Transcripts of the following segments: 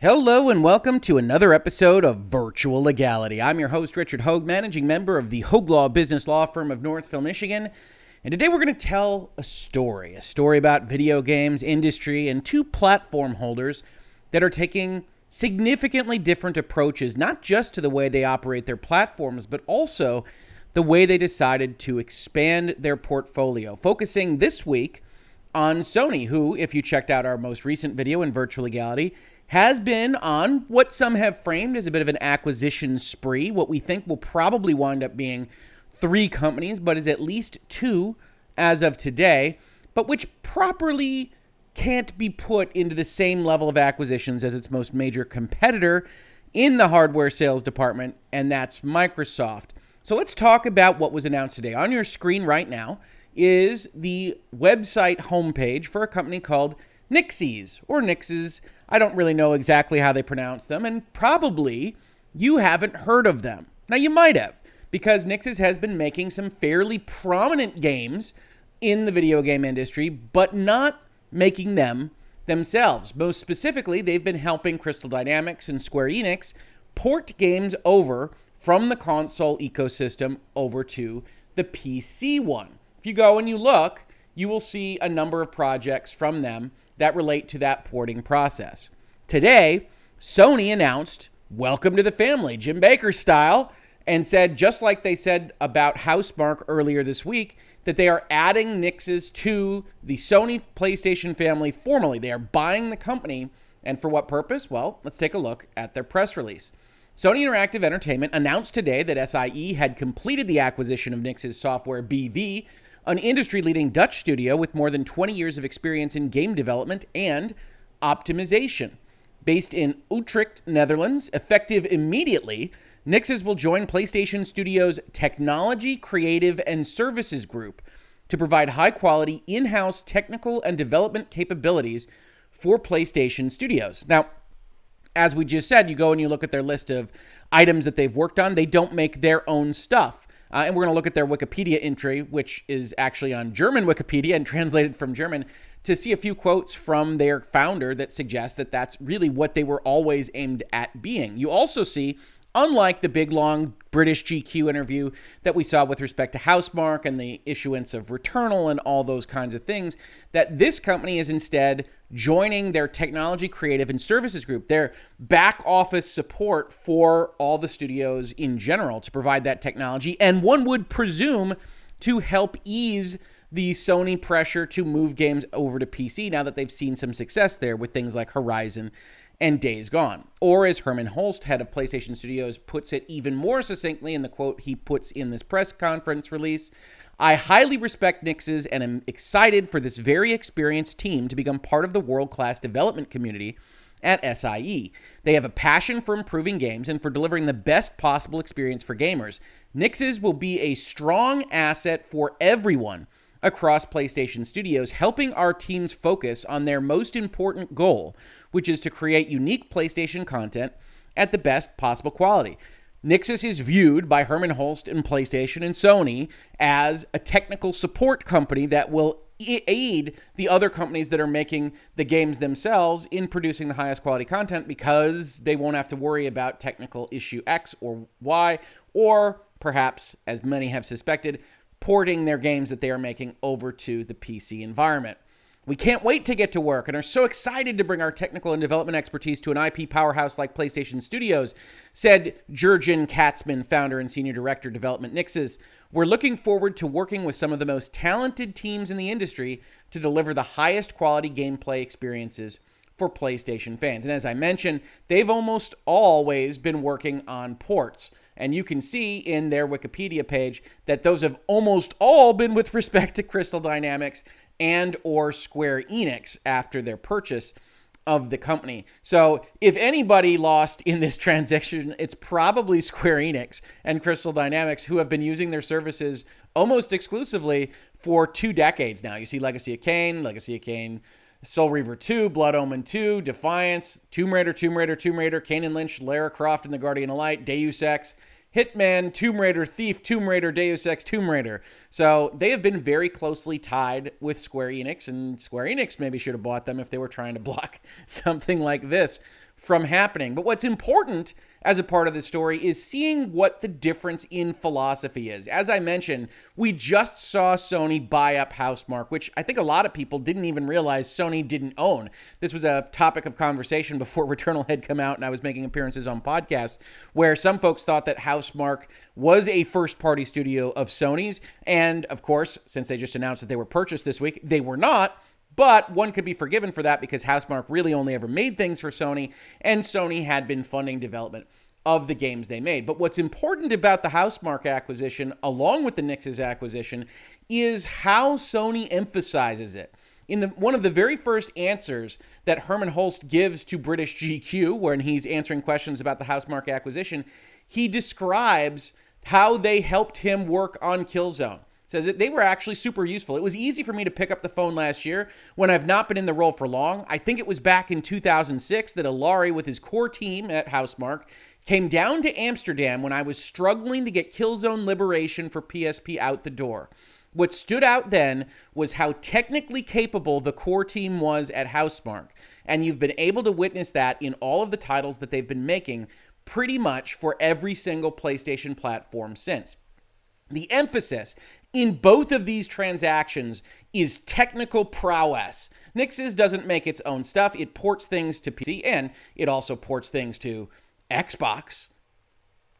Hello and welcome to another episode of Virtual Legality. I'm your host, Richard Hoeg, managing member of the Hoeg Law business law firm of Northville, Michigan. And today we're going to tell a story about video games industry and two platform holders that are taking significantly different approaches, not just to the way they operate their platforms, but also the way they decided to expand their portfolio, focusing this week on Sony, who, if you checked out our most recent video in Virtual Legality, has been on what some have framed as a bit of an acquisition spree, what we think will probably wind up being three companies, but is at least two as of today, but which properly can't be put into the same level of acquisitions as its most major competitor in the hardware sales department, and that's Microsoft. So let's talk about what was announced today. On your screen right now is the website homepage for a company called Nixxes, or Nixxes. I don't really know exactly how they pronounce them, and probably you haven't heard of them. Now, you might have, because Nixxes has been making some fairly prominent games in the video game industry, but not making them themselves. Most specifically, they've been helping Crystal Dynamics and Square Enix port games over from the console ecosystem over to the PC one. If you go and you look, you will see a number of projects from them that relate to that porting process. Today, Sony announced, welcome to the family, Jim Baker style, and said, just like they said about Housemarque earlier this week, that they are adding Nixxes to the Sony PlayStation family formally. They are buying the company, and for what purpose? Well, let's take a look at their press release. Sony Interactive Entertainment announced today that SIE had completed the acquisition of Nixxes Software BV, an industry-leading Dutch studio with more than 20 years of experience in game development and optimization. Based in Utrecht, Netherlands, effective immediately, Nixxes will join PlayStation Studios' Technology, Creative, and Services Group to provide high-quality in-house technical and development capabilities for PlayStation Studios. Now, as we just said, you go and you look at their list of items that they've worked on. They don't make their own stuff. And we're going to look at their Wikipedia entry, which is actually on German Wikipedia and translated from German, to see a few quotes from their founder that suggest that that's really what they were always aimed at being. You also see, unlike the big, long British GQ interview that we saw with respect to Housemarque and the issuance of Returnal and all those kinds of things, that this company is instead joining their Technology, Creative, and Services Group, their back office support for all the studios in general to provide that technology, and one would presume to help ease the Sony pressure to move games over to PC now that they've seen some success there with things like Horizon and Days Gone. Or as Herman Holst, head of PlayStation Studios, puts it even more succinctly in the quote he puts in this press conference release, I highly respect Nixxes and am excited for this very experienced team to become part of the world-class development community at SIE. They have a passion for improving games and for delivering the best possible experience for gamers. Nixxes will be a strong asset for everyone across PlayStation Studios, helping our teams focus on their most important goal, which is to create unique PlayStation content at the best possible quality. Nixxes is viewed by Herman Holst and PlayStation and Sony as a technical support company that will aid the other companies that are making the games themselves in producing the highest quality content, because they won't have to worry about technical issue X or Y, or perhaps, as many have suspected, porting their games that they are making over to the PC environment. We can't wait to get to work and are so excited to bring our technical and development expertise to an IP powerhouse like PlayStation Studios, said Jurgen Katzmann, founder and senior director, development Nixxes. We're looking forward to working with some of the most talented teams in the industry to deliver the highest quality gameplay experiences for PlayStation fans. And as I mentioned, they've almost always been working on ports. And you can see in their Wikipedia page that those have almost all been with respect to Crystal Dynamics and or Square Enix after their purchase of the company. So if anybody lost in this transaction, it's probably Square Enix and Crystal Dynamics, who have been using their services almost exclusively for 2 decades now. You see Legacy of Kain, Soul Reaver 2, Blood Omen 2, Defiance, Tomb Raider, Kane and Lynch, Lara Croft and the Guardian of Light, Deus Ex, Hitman, Tomb Raider, Thief, Tomb Raider, Deus Ex, Tomb Raider. So they have been very closely tied with Square Enix, and Square Enix maybe should have bought them if they were trying to block something like this from happening. But what's important as a part of the story is seeing what the difference in philosophy is. As I mentioned, we just saw Sony buy up Housemarque, which I think a lot of people didn't even realize Sony didn't own. This was a topic of conversation before Returnal had come out and I was making appearances on podcasts, where some folks thought that Housemarque was a first-party studio of Sony's. And of course, since they just announced that they were purchased this week, they were not. But one could be forgiven for that because Housemarque really only ever made things for Sony, and Sony had been funding development of the games they made. But what's important about the Housemarque acquisition, along with the Nixxes acquisition, is how Sony emphasizes it. In one of the very first answers that Herman Hulst gives to British GQ, when he's answering questions about the Housemarque acquisition, he describes how they helped him work on Killzone. Says that they were actually super useful. It was easy for me to pick up the phone last year when I've not been in the role for long. I think it was back in 2006 that Ilari, with his core team at Housemarque, came down to Amsterdam when I was struggling to get Killzone Liberation for PSP out the door. What stood out then was how technically capable the core team was at Housemarque, and you've been able to witness that in all of the titles that they've been making pretty much for every single PlayStation platform since. The emphasis in both of these transactions is technical prowess. Nixxes doesn't make its own stuff. It ports things to PC, and it also ports things to Xbox.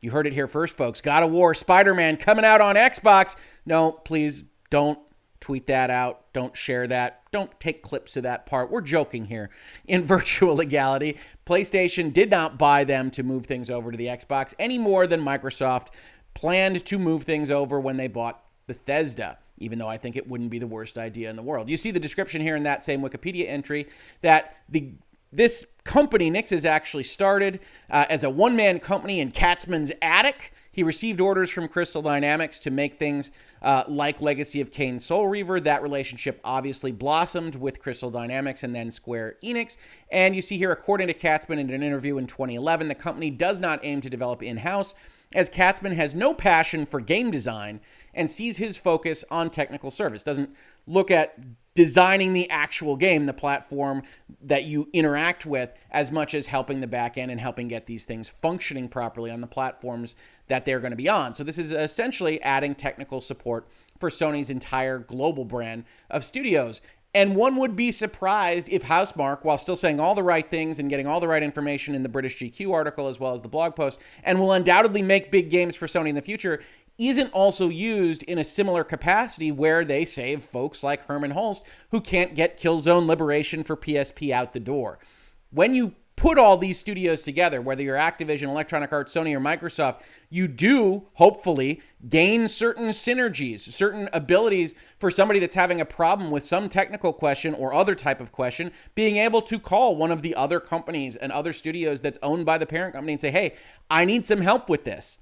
You heard it here first, folks. God of War, Spider-Man coming out on Xbox. No, please don't tweet that out. Don't share that. Don't take clips of that part. We're joking here. In Virtual Legality, PlayStation did not buy them to move things over to the Xbox any more than Microsoft planned to move things over when they bought Bethesda, even though I think it wouldn't be the worst idea in the world. You see the description here in that same Wikipedia entry that this company, Nixxes, actually started as a one-man company in Katzman's attic. He received orders from Crystal Dynamics to make things like Legacy of Kain Soul Reaver. That relationship obviously blossomed with Crystal Dynamics and then Square Enix. And you see here, according to Katzman in an interview in 2011, the company does not aim to develop in-house, as Katzman has no passion for game design and sees his focus on technical service. Doesn't look at designing the actual game, the platform that you interact with, as much as helping the back end and helping get these things functioning properly on the platforms that they're going to be on. So this is essentially adding technical support for Sony's entire global brand of studios. And one would be surprised if Housemarque, while still saying all the right things and getting all the right information in the British GQ article as well as the blog post, and will undoubtedly make big games for Sony in the future, isn't also used in a similar capacity where they save folks like Herman Hulst who can't get Killzone Liberation for PSP out the door. When you put all these studios together, whether you're Activision, Electronic Arts, Sony, or Microsoft, you do, hopefully, gain certain synergies, certain abilities for somebody that's having a problem with some technical question or other type of question, being able to call one of the other companies and other studios that's owned by the parent company and say, hey, I need some help with this.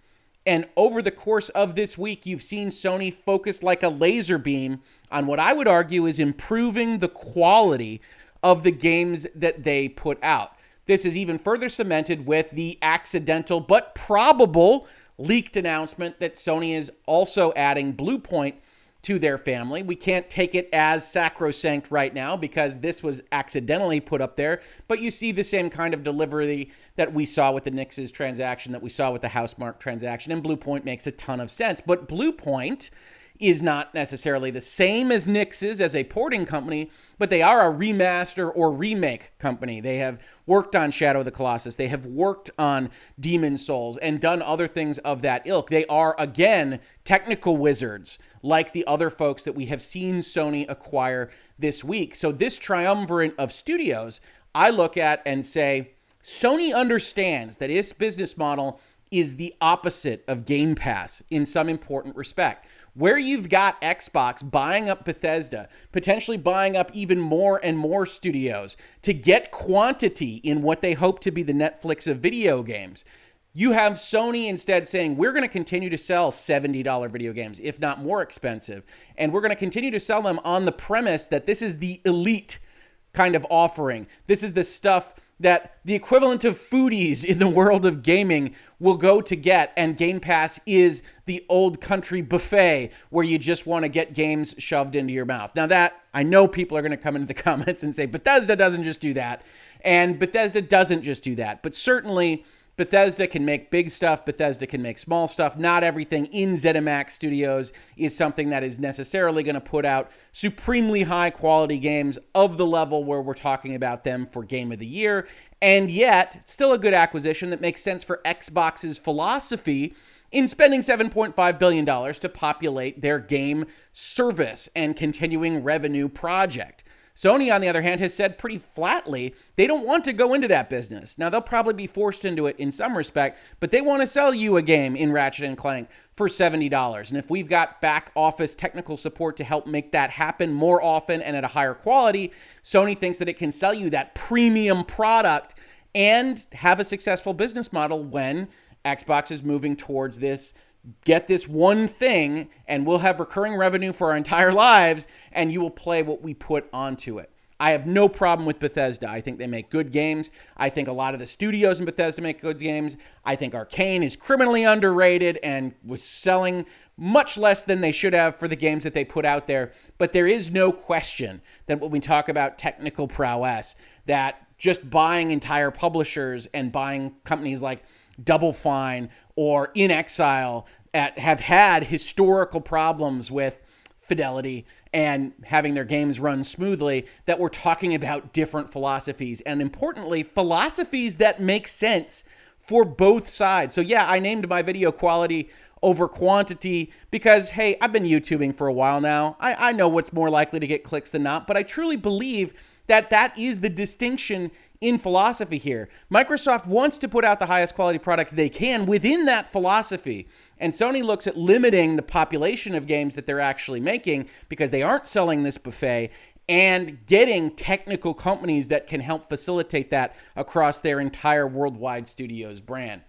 And over the course of this week, you've seen Sony focus like a laser beam on what I would argue is improving the quality of the games that they put out. This is even further cemented with the accidental but probable leaked announcement that Sony is also adding Bluepoint to their family. We can't take it as sacrosanct right now because this was accidentally put up there, but you see the same kind of delivery that we saw with the Nixxes transaction, that we saw with the Housemarque transaction, and Bluepoint makes a ton of sense. But Bluepoint is not necessarily the same as Nixxes as a porting company, but they are a remaster or remake company. They have worked on Shadow of the Colossus. They have worked on Demon Souls and done other things of that ilk. They are, again, technical wizards like the other folks that we have seen Sony acquire this week. So this triumvirate of studios, I look at and say, Sony understands that its business model is the opposite of Game Pass in some important respect. Where you've got Xbox buying up Bethesda, potentially buying up even more and more studios to get quantity in what they hope to be the Netflix of video games, you have Sony instead saying, we're going to continue to sell $70 video games, if not more expensive. And we're going to continue to sell them on the premise that this is the elite kind of offering. This is the stuff that the equivalent of foodies in the world of gaming will go to get, and Game Pass is the old country buffet where you just want to get games shoved into your mouth. Now that, I know people are going to come into the comments and say, Bethesda doesn't just do that. And Bethesda doesn't just do that, but certainly Bethesda can make big stuff. Bethesda can make small stuff. Not everything in ZeniMax Studios is something that is necessarily going to put out supremely high quality games of the level where we're talking about them for Game of the Year. And yet, still a good acquisition that makes sense for Xbox's philosophy in spending $7.5 billion to populate their game service and continuing revenue project. Sony, on the other hand, has said pretty flatly they don't want to go into that business. Now, they'll probably be forced into it in some respect, but they want to sell you a game in Ratchet & Clank for $70. And if we've got back office technical support to help make that happen more often and at a higher quality, Sony thinks that it can sell you that premium product and have a successful business model when Xbox is moving towards this. Get this one thing and we'll have recurring revenue for our entire lives and you will play what we put onto it. I have no problem with Bethesda. I think they make good games. I think a lot of the studios in Bethesda make good games. I think Arcane is criminally underrated and was selling much less than they should have for the games that they put out there. But there is no question that when we talk about technical prowess, that just buying entire publishers and buying companies like Double Fine or In Exile have had historical problems with fidelity and having their games run smoothly, that we're talking about different philosophies, and importantly, philosophies that make sense for both sides. So yeah, I named my video quality over quantity because, hey, I've been YouTubing for a while now. I know what's more likely to get clicks than not, but I truly believe that that is the distinction in philosophy here. Microsoft wants to put out the highest quality products they can within that philosophy. And Sony looks at limiting the population of games that they're actually making because they aren't selling this buffet and getting technical companies that can help facilitate that across their entire worldwide studios brand.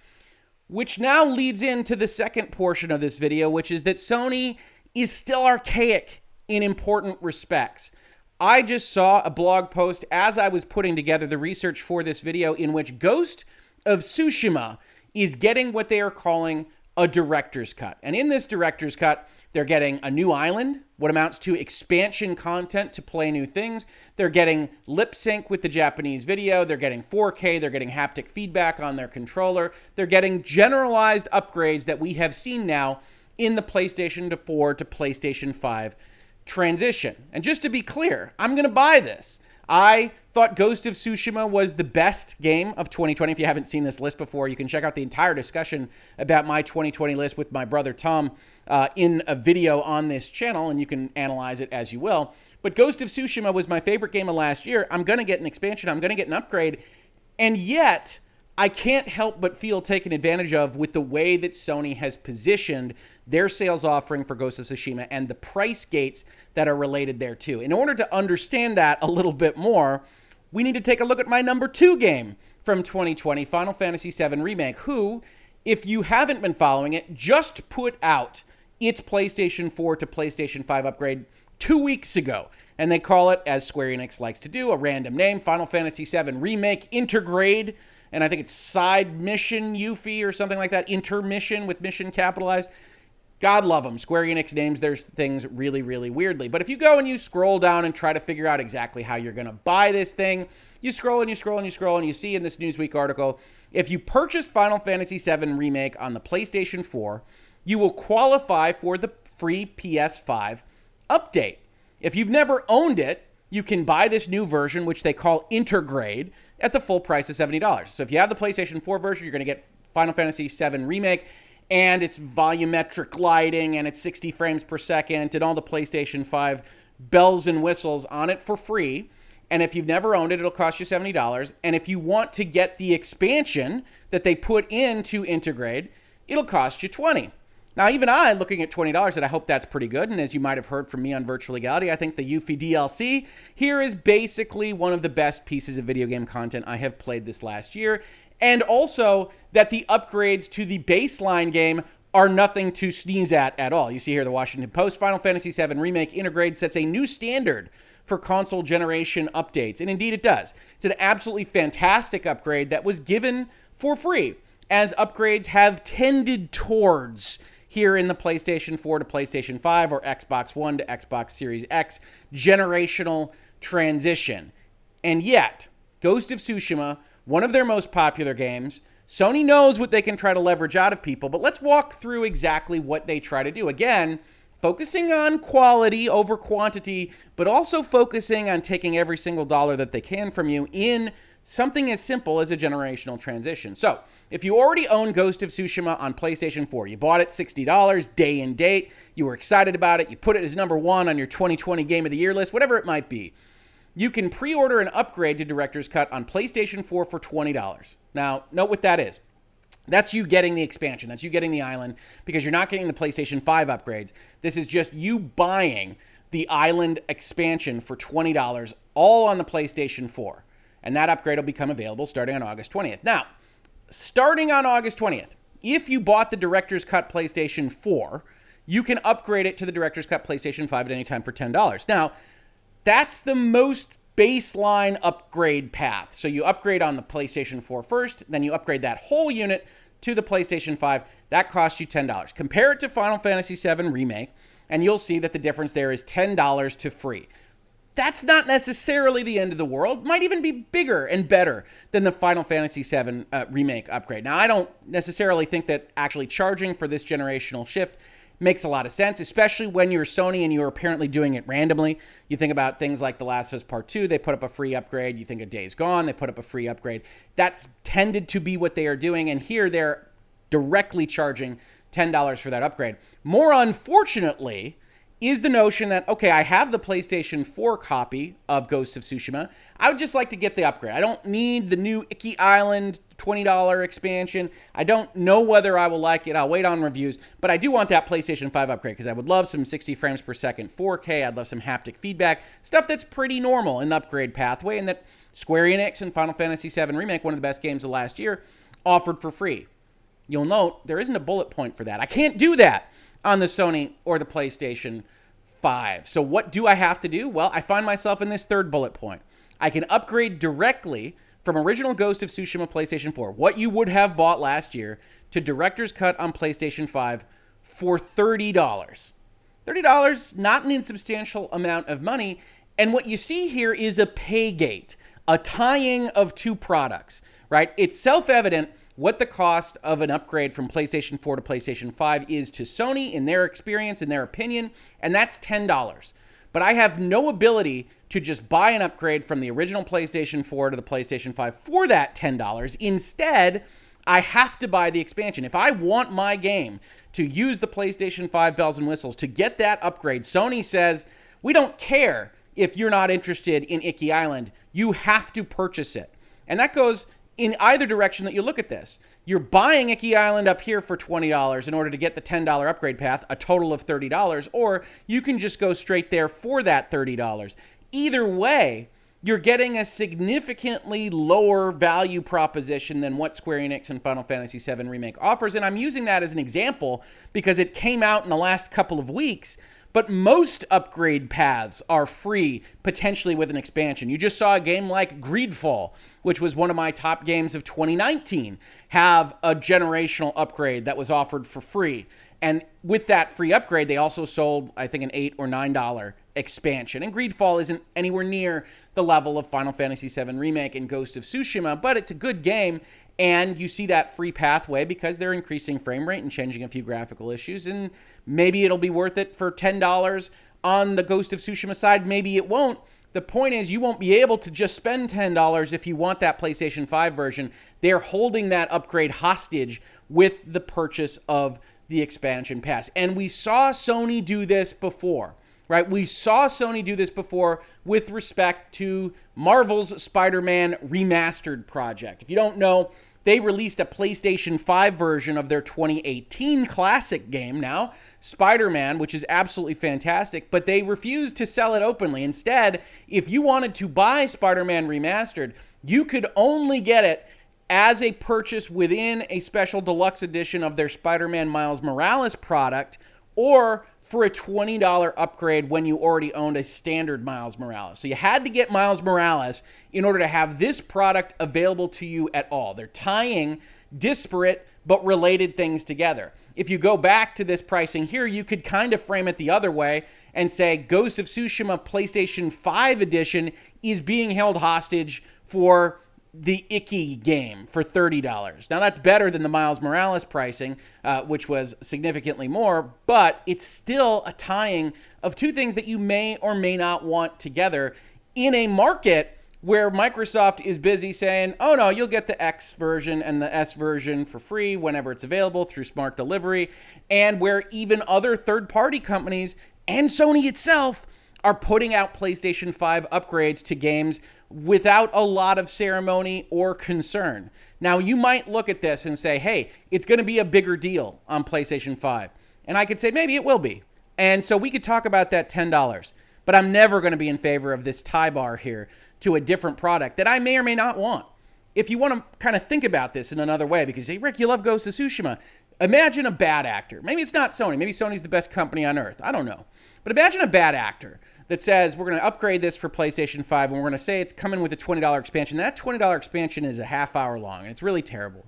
Which now leads into the second portion of this video, which is that Sony is still archaic in important respects. I just saw a blog post as I was putting together the research for this video in which Ghost of Tsushima is getting what they are calling a director's cut. And in this director's cut, they're getting a new island, what amounts to expansion content to play new things. They're getting lip sync with the Japanese video. They're getting 4K. They're getting haptic feedback on their controller. They're getting generalized upgrades that we have seen now in the PlayStation 4 to PlayStation 5 transition. And just to be clear, I'm going to buy this. I thought Ghost of Tsushima was the best game of 2020. If you haven't seen this list before, you can check out the entire discussion about my 2020 list with my brother Tom in a video on this channel, and you can analyze it as you will. But Ghost of Tsushima was my favorite game of last year. I'm going to get an expansion. I'm going to get an upgrade. And yet, I can't help but feel taken advantage of with the way that Sony has positioned their sales offering for Ghost of Tsushima and the price gates that are related there too. In order to understand that a little bit more, we need to take a look at my number 2 game from 2020, Final Fantasy VII Remake, who, if you haven't been following it, just put out its PlayStation 4 to PlayStation 5 upgrade 2 weeks ago. And they call it, as Square Enix likes to do, a random name, Final Fantasy VII Remake Intergrade. And I think it's Side Mission Yuffie or something like that, Intermission with mission capitalized. God love them. Square Enix names their things really, really weirdly. But if you go and you scroll down and try to figure out exactly how you're going to buy this thing, you scroll and you scroll and you scroll and you see in this Newsweek article, if you purchase Final Fantasy VII Remake on the PlayStation 4, you will qualify for the free PS5 update. If you've never owned it, you can buy this new version, which they call Intergrade, at the full price of $70. So if you have the PlayStation 4 version, you're going to get Final Fantasy VII Remake, and it's volumetric lighting, and it's 60 frames per second, and all the PlayStation 5 bells and whistles on it for free. And if you've never owned it, it'll cost you $70. And if you want to get the expansion that they put into Intergrade, it'll cost you $20. Now, even I, looking at $20, and I hope that's pretty good. And as you might have heard from me on Virtual Legality, I think the Yuffie DLC here is basically one of the best pieces of video game content I have played this last year. And also that the upgrades to the baseline game are nothing to sneeze at all. You see here the Washington Post, Final Fantasy VII Remake Intergrade sets a new standard for console generation updates. And indeed it does. It's an absolutely fantastic upgrade that was given for free, as upgrades have tended towards here in the PlayStation 4 to PlayStation 5 or Xbox One to Xbox Series X generational transition. And yet, Ghost of Tsushima, one of their most popular games. Sony knows what they can try to leverage out of people, but let's walk through exactly what they try to do. Again, focusing on quality over quantity, but also focusing on taking every single dollar that they can from you in something as simple as a generational transition. So, if you already own Ghost of Tsushima on PlayStation 4, you bought it $60, day and date, you were excited about it, you put it as number 1 on your 2020 Game of the Year list, whatever it might be, you can pre-order an upgrade to Director's Cut on PlayStation 4 for $20. Now, note what that is. That's you getting the expansion. That's you getting the island, because you're not getting the PlayStation 5 upgrades. This is just you buying the island expansion for $20, all on the PlayStation 4. And that upgrade will become available starting on August 20th. Now, starting on August 20th, if you bought the Director's Cut PlayStation 4, you can upgrade it to the Director's Cut PlayStation 5 at any time for $10. Now, that's the most baseline upgrade path. So you upgrade on the PlayStation 4 first, then you upgrade that whole unit to the PlayStation 5. That costs you $10. Compare it to Final Fantasy VII Remake, and you'll see that the difference there is $10 to free. That's not necessarily the end of the world. Might even be bigger and better than the Final Fantasy VII Remake upgrade. Now, I don't necessarily think that actually charging for this generational shift makes a lot of sense, especially when you're Sony and you're apparently doing it randomly. You think about things like The Last of Us Part 2, they put up a free upgrade. You think of Days Gone, they put up a free upgrade. That's tended to be what they are doing, and here they're directly charging $10 for that upgrade. More unfortunately is the notion that, okay, I have the PlayStation 4 copy of Ghost of Tsushima. I would just like to get the upgrade. I don't need the new Icky Island $20 expansion. I don't know whether I will like it. I'll wait on reviews, but I do want that PlayStation 5 upgrade because I would love some 60 frames per second 4K. I'd love some haptic feedback, stuff that's pretty normal in the upgrade pathway, and that Square Enix and Final Fantasy VII Remake, one of the best games of last year, offered for free. You'll note there isn't a bullet point for that. I can't do that on the Sony or the PlayStation 5. So what do I have to do? Well, I find myself in this third bullet point. I can upgrade directly from original Ghost of Tsushima PlayStation 4, what you would have bought last year, to Director's Cut on PlayStation 5 for $30. $30, not an insubstantial amount of money. And what you see here is a pay gate, a tying of two products, right? It's self-evident what the cost of an upgrade from PlayStation 4 to PlayStation 5 is to Sony in their experience, in their opinion, and that's $10. But I have no ability to just buy an upgrade from the original PlayStation 4 to the PlayStation 5 for that $10. Instead, I have to buy the expansion. If I want my game to use the PlayStation 5 bells and whistles to get that upgrade, Sony says, we don't care if you're not interested in Icky Island. You have to purchase it. And that goes in either direction that you look at this. You're buying Icky Island up here for $20 in order to get the $10 upgrade path, a total of $30, or you can just go straight there for that $30. Either way, you're getting a significantly lower value proposition than what Square Enix and Final Fantasy VII Remake offers, and I'm using that as an example because it came out in the last couple of weeks. But most upgrade paths are free, potentially with an expansion. You just saw a game like Greedfall, which was one of my top games of 2019, have a generational upgrade that was offered for free. And with that free upgrade, they also sold, I think, an $8 or $9 expansion. And Greedfall isn't anywhere near the level of Final Fantasy VII Remake and Ghost of Tsushima, but it's a good game. And you see that free pathway because they're increasing frame rate and changing a few graphical issues. And maybe it'll be worth it for $10 on the Ghost of Tsushima side. Maybe it won't. The point is you won't be able to just spend $10 if you want that PlayStation 5 version. They're holding that upgrade hostage with the purchase of the expansion pass. And we saw Sony do this before, right? We saw Sony do this before with respect to Marvel's Spider-Man Remastered project. If you don't know, they released a PlayStation 5 version of their 2018 classic game now, Spider-Man, which is absolutely fantastic, but they refused to sell it openly. Instead, if you wanted to buy Spider-Man Remastered, you could only get it as a purchase within a special deluxe edition of their Spider-Man Miles Morales product, or for a $20 upgrade when you already owned a standard Miles Morales. So you had to get Miles Morales in order to have this product available to you at all. They're tying disparate but related things together. If you go back to this pricing here, you could kind of frame it the other way and say Ghost of Tsushima PlayStation 5 edition is being held hostage for the icky game for $30. Now, that's better than the Miles Morales pricing, which was significantly more, but it's still a tying of two things that you may or may not want together in a market where Microsoft is busy saying, oh no, you'll get the X version and the S version for free whenever it's available through smart delivery, and where even other third-party companies and Sony itself are putting out PlayStation 5 upgrades to games without a lot of ceremony or concern. Now, you might look at this and say, hey, it's going to be a bigger deal on PlayStation 5. And I could say, maybe it will be. And so we could talk about that $10. But I'm never going to be in favor of this tie bar here to a different product that I may or may not want. If you want to kind of think about this in another way, because, hey, Rick, you love Ghost of Tsushima. Imagine a bad actor. Maybe it's not Sony. Maybe Sony's the best company on earth. I don't know. But imagine a bad actor that says, we're going to upgrade this for PlayStation 5, and we're going to say it's coming with a $20 expansion. That $20 expansion is a half hour long, and it's really terrible.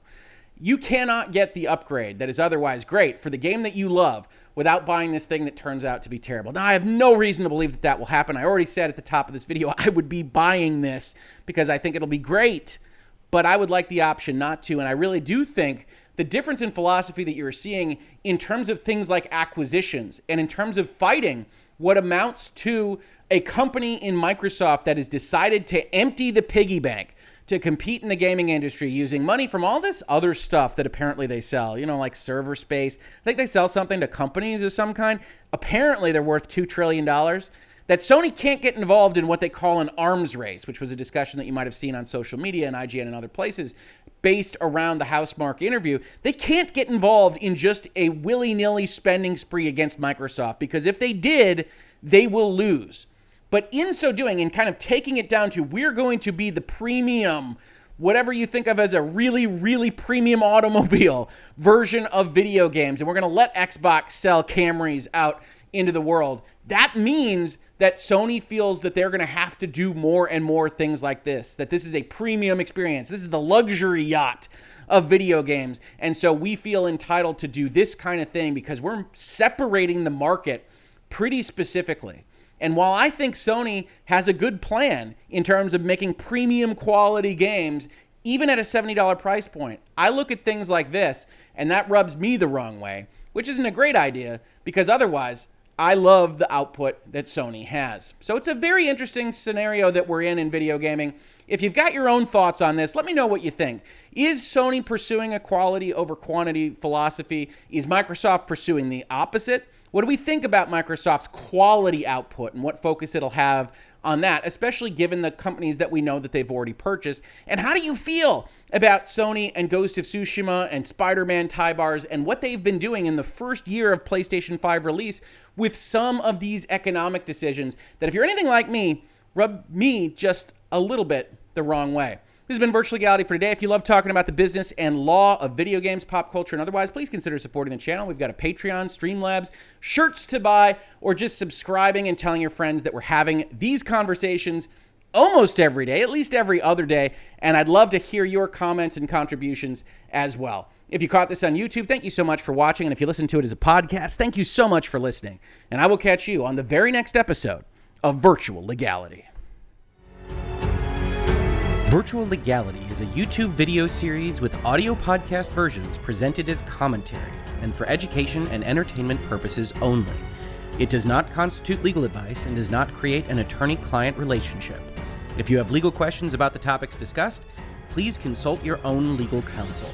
You cannot get the upgrade that is otherwise great for the game that you love without buying this thing that turns out to be terrible. Now, I have no reason to believe that that will happen. I already said at the top of this video I would be buying this because I think it'll be great, but I would like the option not to, and I really do think the difference in philosophy that you're seeing in terms of things like acquisitions and in terms of fighting what amounts to a company in Microsoft that has decided to empty the piggy bank to compete in the gaming industry using money from all this other stuff that apparently they sell, you know, like server space. I think they sell something to companies of some kind. Apparently they're worth $2 trillion. That Sony can't get involved in what they call an arms race, which was a discussion that you might have seen on social media and IGN and other places based around the Housemarque interview. They can't get involved in just a willy-nilly spending spree against Microsoft, because if they did, they will lose. But in so doing, in kind of taking it down to, we're going to be the premium, whatever you think of as a really, really premium automobile version of video games, and we're going to let Xbox sell Camrys out into the world, that means that Sony feels that they're going to have to do more and more things like this, that this is a premium experience. This is the luxury yacht of video games. And so we feel entitled to do this kind of thing because we're separating the market pretty specifically. And while I think Sony has a good plan in terms of making premium quality games, even at a $70 price point, I look at things like this and that rubs me the wrong way, which isn't a great idea because otherwise I love the output that Sony has. So it's a very interesting scenario that we're in video gaming. If you've got your own thoughts on this, let me know what you think. Is Sony pursuing a quality over quantity philosophy? Is Microsoft pursuing the opposite? What do we think about Microsoft's quality output and what focus it'll have on that, especially given the companies that we know that they've already purchased? And how do you feel about Sony and Ghost of Tsushima and Spider-Man tie bars and what they've been doing in the first year of PlayStation 5 release with some of these economic decisions that, if you're anything like me, rub me just a little bit the wrong way? This has been Virtual Legality for today. If you love talking about the business and law of video games, pop culture, and otherwise, please consider supporting the channel. We've got a Patreon, Streamlabs, shirts to buy, or just subscribing and telling your friends that we're having these conversations almost every day, at least every other day, and I'd love to hear your comments and contributions as well. If you caught this on YouTube, thank you so much for watching, and if you listen to it as a podcast, thank you so much for listening, and I will catch you on the very next episode of Virtual Legality. Virtual Legality is a YouTube video series with audio podcast versions presented as commentary and for education and entertainment purposes only. It does not constitute legal advice and does not create an attorney-client relationship. If you have legal questions about the topics discussed, please consult your own legal counsel.